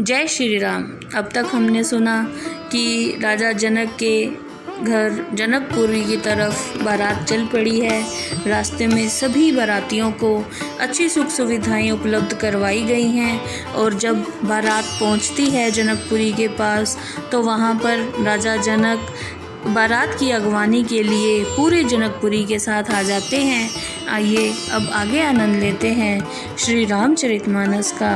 जय श्री राम। अब तक हमने सुना कि राजा जनक के घर जनकपुरी की तरफ बारात चल पड़ी है। रास्ते में सभी बारातियों को अच्छी सुख सुविधाएं उपलब्ध करवाई गई हैं और जब बारात पहुंचती है जनकपुरी के पास तो वहां पर राजा जनक बारात की अगवानी के लिए पूरे जनकपुरी के साथ आ जाते हैं। आइए अब आगे आनंद लेते हैं श्री रामचरितमानस का।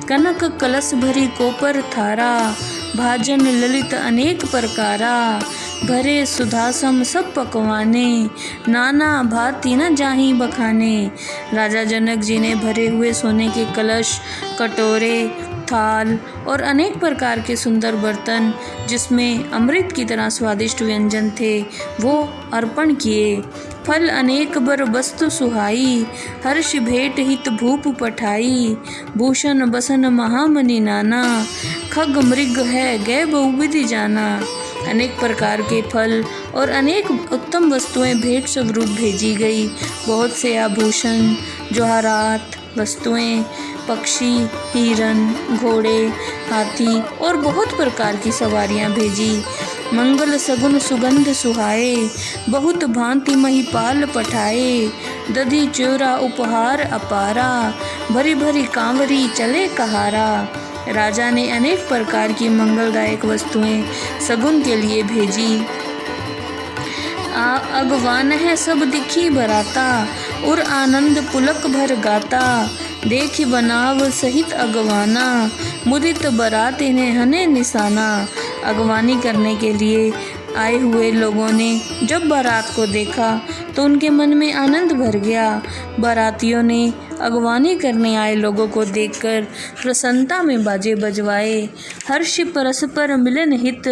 कनक कलश भरी कोपर थारा, भाजन ललित अनेक प्रकारा, भरे सुधासम सब पकवाने, नाना भांति न जाहि बखाने। राजा जनक जी ने भरे हुए सोने के कलश, कटोरे, थाल और अनेक प्रकार के सुंदर बर्तन जिसमें अमृत की तरह स्वादिष्ट व्यंजन थे वो अर्पण किए। फल अनेक बर वस्तु सुहाई, हर्ष भेंट हित भूप पठाई, भूषण बसन महामनि नाना, खग मृग है गए बहुविधि जाना। अनेक प्रकार के फल और अनेक उत्तम वस्तुएं भेंट स्वरूप भेजी गई। बहुत से आभूषण, जवाहरात वस्तुएं, पक्षी, हिरन, घोड़े, हाथी और बहुत प्रकार की सवारियां भेजी। मंगल सगुन सुगंध सुहाए, बहुत भांति महिपाल पठाए, दधी चोरा उपहार अपारा, भरी भरी कांवरी चले कहारा। राजा ने अनेक प्रकार की मंगलदायक वस्तुएं सगुन के लिए भेजी। अगवान है सब दिखी बराता, और आनंद पुलक भर गाता, देखि बनाव सहित अगवाना, मुदित बरात इन्हें हने निशाना। अगवानी करने के लिए आए हुए लोगों ने जब बारात को देखा तो उनके मन में आनंद भर गया। बारातियों ने अगवानी करने आए लोगों को देखकर प्रसन्नता में बाजे बजवाए। हर्ष परस्पर मिलन हित,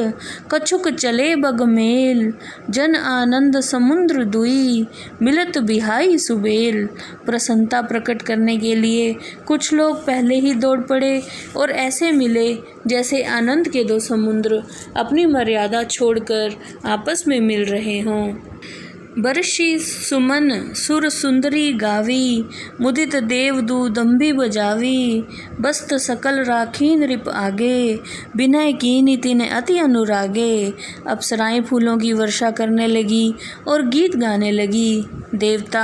कछुक चले बग मेल, जन आनंद समुद्र दुई, मिलत बिहाई सुबेल। प्रसन्नता प्रकट करने के लिए कुछ लोग पहले ही दौड़ पड़े और ऐसे मिले जैसे आनंद के दो समुद्र अपनी मर्यादा छोड़कर आपस में मिल रहे हों। बरसी सुमन सुर सुंदरी गावी, मुदित देवदूदंभी बजावी, बस्त सकल राखीन रिप आगे, बिनय कीनि तिन अति अनुरागे। अप्सराएं फूलों की वर्षा करने लगी और गीत गाने लगी। देवता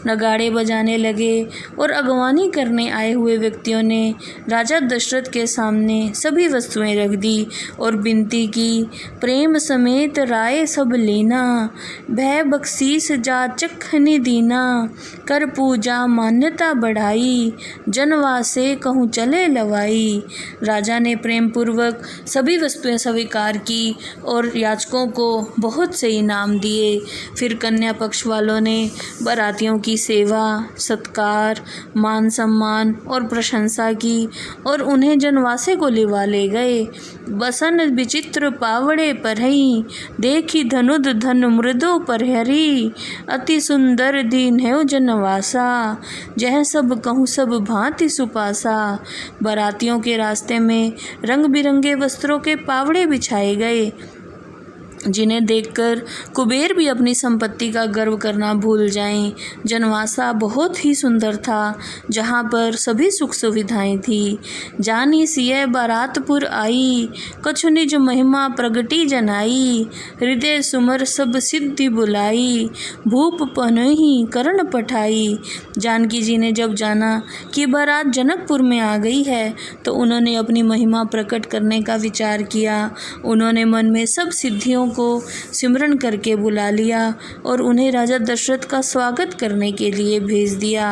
नगाड़े बजाने लगे और अगवानी करने आए हुए व्यक्तियों ने राजा दशरथ के सामने सभी वस्तुएं रख दी और विनती की, प्रेम समेत राय सब लीना, भय बख्शीस जाचक हनि दीना, कर पूजा मान्यता बढ़ाई, जनवासे कहूँ चले लवाई। राजा ने प्रेम पूर्वक सभी वस्तुएं स्वीकार की और याचकों को बहुत से इनाम दिए। फिर कन्या पक्ष वालों ने बारातियों की सेवा, सत्कार, मान सम्मान और प्रशंसा की और उन्हें जनवासे को लिवा ले गए। बसन विचित्र पावड़े परहई, देखी धनुद धन मृदो परहरी, अति सुंदर दीन है जनवासा, जह सब कहूँ सब भांति सुपासा। बारातियों के रास्ते में रंग बिरंगे वस्त्रों के पावड़े बिछाए गए जिन्हें देखकर कुबेर भी अपनी संपत्ति का गर्व करना भूल जाएं। जनवासा बहुत ही सुंदर था जहाँ पर सभी सुख सुविधाएं थी। जानी सिय बारातपुर आई, कछु निज महिमा प्रगटी जनाई, हृदय सुमर सब सिद्धि बुलाई, भूप पनहि करण पठाई। जानकी जी ने जब जाना कि बारात जनकपुर में आ गई है तो उन्होंने अपनी महिमा प्रकट करने का विचार किया। उन्होंने मन में सब सिद्धियों को सिमरन करके बुला लिया और उन्हें राजा दशरथ का स्वागत करने के लिए भेज दिया।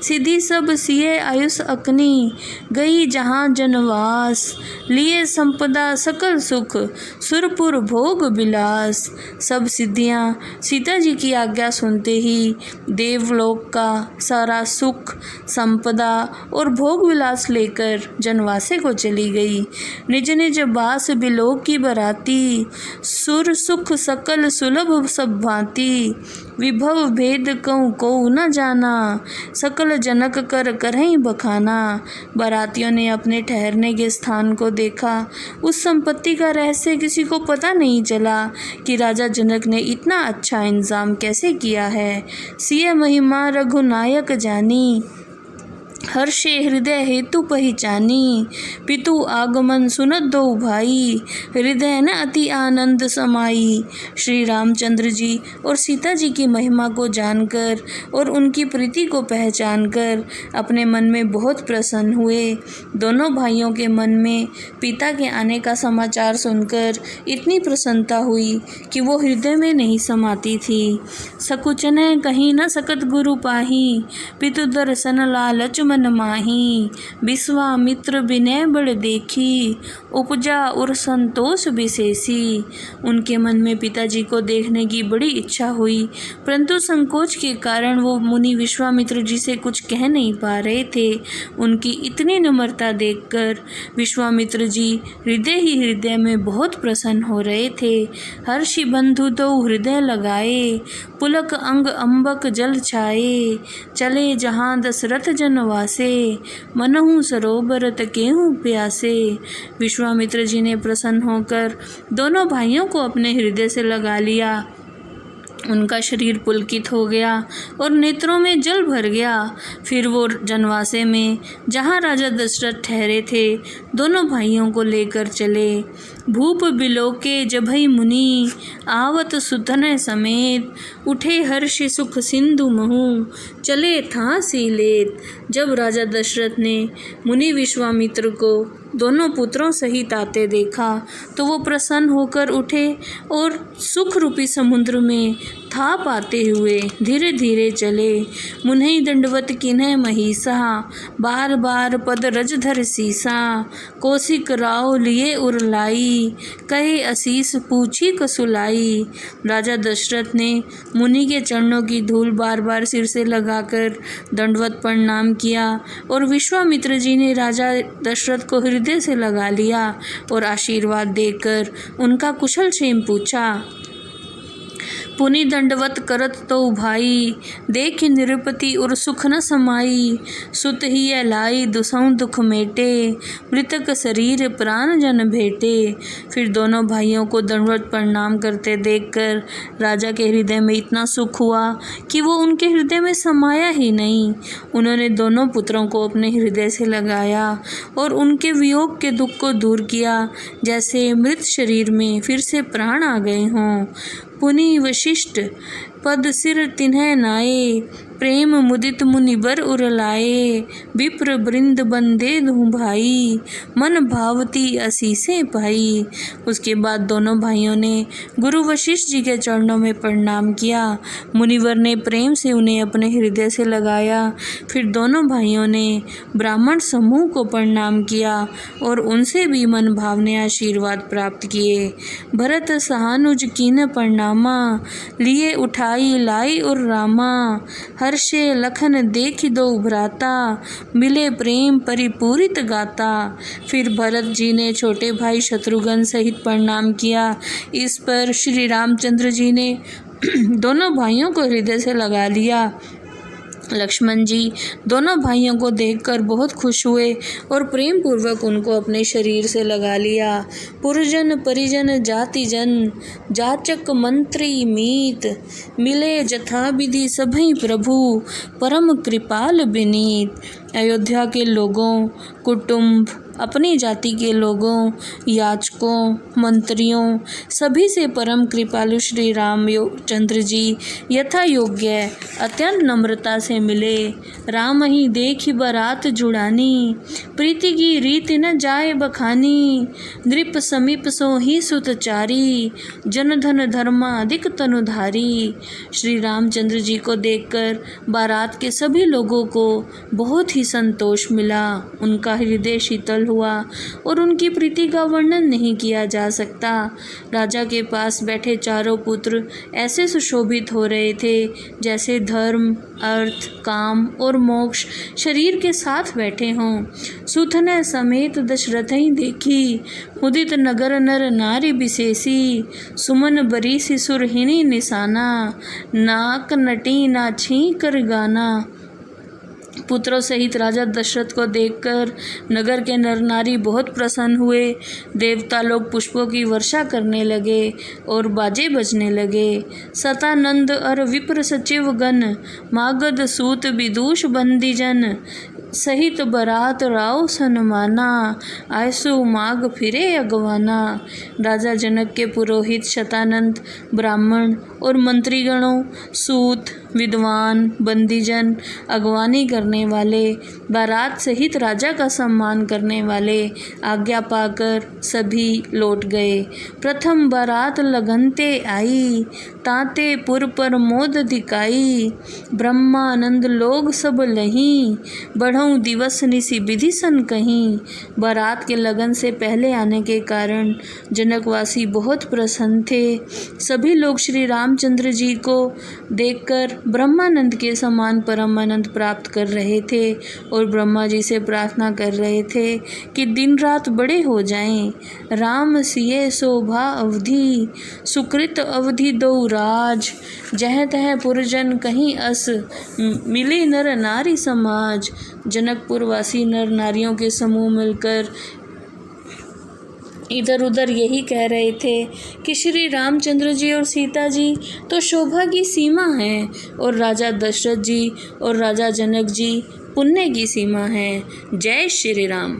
सिद्धि सब सिए आयुष अकनी, गई जहाँ जनवास, लिए संपदा सकल सुख, सुरपुर भोग विलास। सब सिद्धियाँ सीता जी की आज्ञा सुनते ही देवलोक का सारा सुख, संपदा और भोग विलास लेकर जनवासे को चली गई। निज निज बास बिलोक की बराती, सुर सुख सकल सुलभ सब भांति, विभव भेद कहूँ को न जाना, सकल जनक कर करहीं बखाना। बारातियों ने अपने ठहरने के स्थान को देखा। उस संपत्ति का रहस्य किसी को पता नहीं चला कि राजा जनक ने इतना अच्छा इंतजाम कैसे किया है। सिय महिमा रघुनायक जानी, हर्षे हृदय हेतु पहचानी, पितु आगमन सुनत दो भाई, हृदय न अति आनंद समाई। श्री रामचंद्र जी और सीता जी की महिमा को जानकर और उनकी प्रीति को पहचानकर अपने मन में बहुत प्रसन्न हुए। दोनों भाइयों के मन में पिता के आने का समाचार सुनकर इतनी प्रसन्नता हुई कि वो हृदय में नहीं समाती थी। सकुचन कहीं न सकत गुरु पाही, पितु दर्शन लालच मन माही। विश्वामित्र विनय बड़ देखी, उपजा और संतोष विशेषी। उनके मन में पिताजी को देखने की बड़ी इच्छा हुई, परंतु संकोच के कारण वो मुनि विश्वामित्र जी से कुछ कह नहीं पा रहे थे। उनकी इतनी नम्रता देखकर विश्वामित्र जी हृदय ही हृदय में बहुत प्रसन्न हो रहे थे। हर्षि बंधु तो हृदय लगाए, पुलक अंग अंबक जल छाए। चले जहाँ दशरथ जनवासे, मनहु सरोवर तकेहु प्यासे। विश्वामित्र जी ने प्रसन्न होकर दोनों भाइयों को अपने हृदय से लगा लिया। उनका शरीर पुलकित हो गया और नेत्रों में जल भर गया। फिर वो जनवासे में जहाँ राजा दशरथ ठहरे थे दोनों भाइयों को लेकर चले। भूप बिलोके जभई मुनि, आवत सुतन समेत। उठे हर्ष सुख सिंधु महु, चले था सी लेत। जब राजा दशरथ ने मुनि विश्वामित्र को दोनों पुत्रों सहित आते देखा तो वो प्रसन्न होकर उठे और सुख रूपी समुद्र में था पाते हुए धीरे धीरे चले। मुन्हई दंडवत किन्ह महिषा, बार बार पद रजधर सीसा। कौशिक राव लिए उरलाई, कहे असीस पूछी कसुलाई। राजा दशरथ ने मुनि के चरणों की धूल बार बार सिर से लगाकर दंडवत प्रणाम किया और विश्वामित्र जी ने राजा दशरथ को हृदय से लगा लिया और आशीर्वाद देकर उनका कुशल क्षेम पूछा। पुनि दंडवत करत तो भाई, देख निरपति और सुख न समाई। सुत ही लाई दुसौ दुख मेटे, मृतक शरीर प्राण जन भेटे। फिर दोनों भाइयों को दंडवत प्रणाम करते देखकर राजा के हृदय में इतना सुख हुआ कि वो उनके हृदय में समाया ही नहीं। उन्होंने दोनों पुत्रों को अपने हृदय से लगाया और उनके वियोग के दुख को दूर किया, जैसे मृत शरीर में फिर से प्राण आ गए हों। पुनि वशिष्ठ पद सिर तिन्ह नाये, प्रेम मुदित मुनिबर उरलाए। विप्र वृंद बंदे धू भाई, मन भावती असीसे पाई। उसके बाद दोनों भाइयों ने गुरु वशिष्ठ जी के चरणों में प्रणाम किया। मुनिवर ने प्रेम से उन्हें अपने हृदय से लगाया। फिर दोनों भाइयों ने ब्राह्मण समूह को प्रणाम किया और उनसे भी मन भावने आशीर्वाद प्राप्त किए। भरत सहानुज कीन प्रणामा, लिए उठाई लाई और रामा। हर्षे लखन देखि दो भ्राता, मिले प्रेम परिपूरित गाता। फिर भरत जी ने छोटे भाई शत्रुघ्न सहित प्रणाम किया। इस पर श्री रामचंद्र जी ने दोनों भाइयों को हृदय से लगा लिया। लक्ष्मण जी दोनों भाइयों को देखकर बहुत खुश हुए और प्रेम पूर्वक उनको अपने शरीर से लगा लिया। पुरजन परिजन जाति जन, जाचक मंत्री मीत। मिले जथा विधि सभई प्रभु, परम कृपाल विनीत। अयोध्या के लोगों, कुटुंब, अपनी जाति के लोगों, याचकों, मंत्रियों सभी से परम कृपालु श्री रामचंद्र जी यथा योग्य अत्यंत नम्रता से मिले। राम ही देखि बरात जुड़ानी, प्रीति की रीत न जाए बखानी। नृप समीप सो ही सुतचारी, जन धन धर्माधिक तनुधारी। श्री रामचंद्र जी को देखकर बारात के सभी लोगों को बहुत ही संतोष मिला। उनका हृदय शीतल हुआ और उनकी प्रीति का वर्णन नहीं किया जा सकता। राजा के पास बैठे चारों पुत्र ऐसे सुशोभित हो रहे थे जैसे धर्म, अर्थ, काम और मोक्ष शरीर के साथ बैठे हों। सुथन समेत दशरथई देखी, मुदित नगर नर नारी विशेषी। सुमन बरीसि सुरहिणी निशाना, नाक नटी ना छी कर गाना। पुत्रों सहित राजा दशरथ को देखकर नगर के नर नारी बहुत प्रसन्न हुए। देवता लोग पुष्पों की वर्षा करने लगे और बाजे बजने लगे। सतानंद और विप्र सचिव गण, मागध सूत विदूष बंदीजन। सहित बरात राव सनमाना, आयसु माग फिरे अगवाना। राजा जनक के पुरोहित शतानंद, ब्राह्मण और मंत्रीगणों, सूत, विद्वान, बंदीजन, अगवानी करने वाले, बारात सहित राजा का सम्मान करने वाले आज्ञा पाकर सभी लौट गए। प्रथम बारात लगनते आई, ताते पुर पर मोद दिखाई। ब्रह्मानंद लोग सब लहीं, बढ़ऊं दिवस निसी विधि सन कहीं। बारात के लगन से पहले आने के कारण जनकवासी बहुत प्रसन्न थे। सभी लोग श्री रामचंद्र जी को देखकर ब्रह्मानंद के समान परम आनंद प्राप्त कर रहे थे और ब्रह्मा जी से प्रार्थना कर रहे थे कि दिन रात बड़े हो जाएं। राम सिए शोभा अवधि, सुकृत अवधि दो राज। जह तह पुरजन कहीं अस, मिले नर नारी समाज। जनकपुर वासी नर नारियों के समूह मिलकर इधर उधर यही कह रहे थे कि श्री रामचंद्र जी और सीता जी तो शोभा की सीमा हैं और राजा दशरथ जी और राजा जनक जी पुण्य की सीमा हैं। जय श्री राम।